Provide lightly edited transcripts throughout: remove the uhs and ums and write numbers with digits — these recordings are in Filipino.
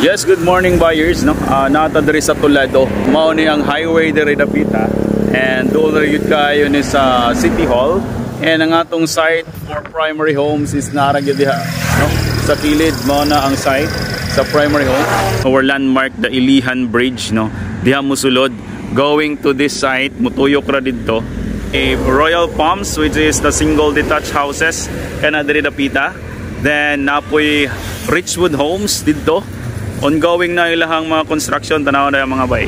Yes, good morning buyers, no. Nata diri sa Toledo, mao ni ang highway diri dapita, and doon yun kayo ni sa City Hall, and ang atong site for primary homes is nara gyud diha, no. Sa kilid mao na ang site sa primary home. Our landmark, the Ilihan Bridge, no. Diha musulod going to this site, mutuyok ra didto. A Royal Palms, which is the single detached houses kana diri dapita. Then napoy Richwood Homes didto. Ongoing na ilahang mga construction, tanaw na yung mga bay.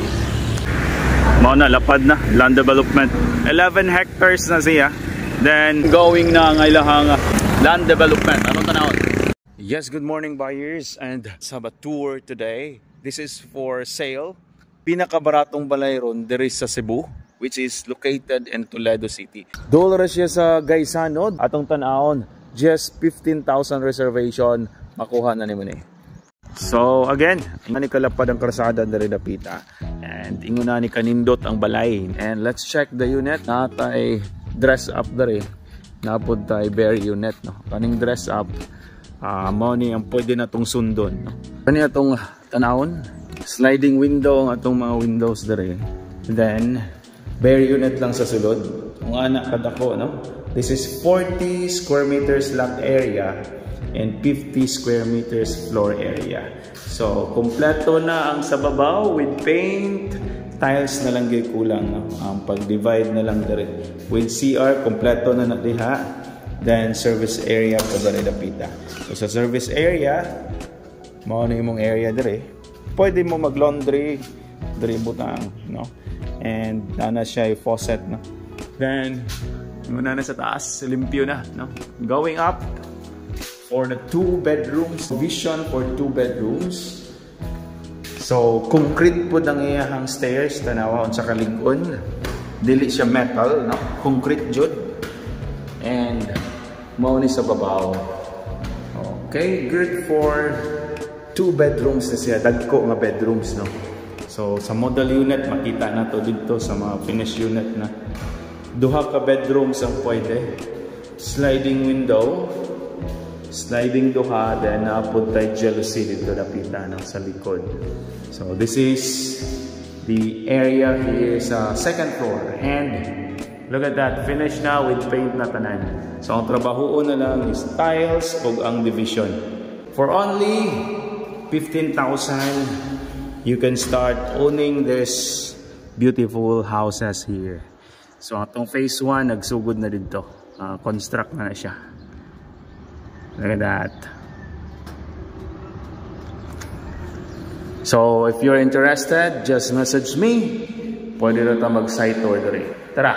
Mao na, lapad na, land development. 11 hectares na siya. Then, going na ang ilahang land development. Anong tanaw? Yes, good morning buyers. And sa tour today, this is for sale. Pinakabaratong balay ron, there is sa Cebu, which is located in Toledo City. Dolar siya sa Gaysanod. Atong tanawon, just 15,000 reservation, makuha na ni mo ni. So again, ni kalapad ang karsada diri dapita, and ingon na ni kanindot ang balay. And let's check the unit. Natay dress up diri, napod tay bare unit, no. Kaning dress up mao ni ang pwede natong sundon, no. Kani atong tanawon, sliding window ang atong mga windows diri. Then bare unit lang sa sulod. Ang anak kadako, no. This is 40 square meters lot area and 50 square meters floor area. So, kompleto na ang sa babaw with paint. Tiles na lang gay kulang, no? Ang pag-divide na lang diri. With CR, kompleto na natiha. Then, service area pa diri dapita. So, sa service area, mao na imong area diri. Pwede mo mag-laundry diri butang, no? And nana siya faucet, no? Then, muna na sa taas, limpyo na, no? Going up, for the 2 bedrooms, vision for 2 bedrooms. So, concrete po ang iyahang stairs, tanawa sa kalingon. Dili siya metal, no? Concrete jud. And mao ni sa babaw. Okay, good for 2 bedrooms na siya. Dagko nga bedrooms, no? So, sa model unit, makita na to dito sa mga finished unit na. Duha ka bedrooms ang pwede. Sliding window. Sliding duha, then put tayo jealousy dito napita ng sa likod. So this is the area here sa second floor, and look at that, finished now with paint na tanan. So ang trabaho na lang is tiles ug ang division. For only 15,000 you can start owning this beautiful houses here. So atong phase 1 nagsugod na dito, construct na siya. Look at that. So, if you're interested, just message me. Pwede na tayo mag-site tour dito. Tara!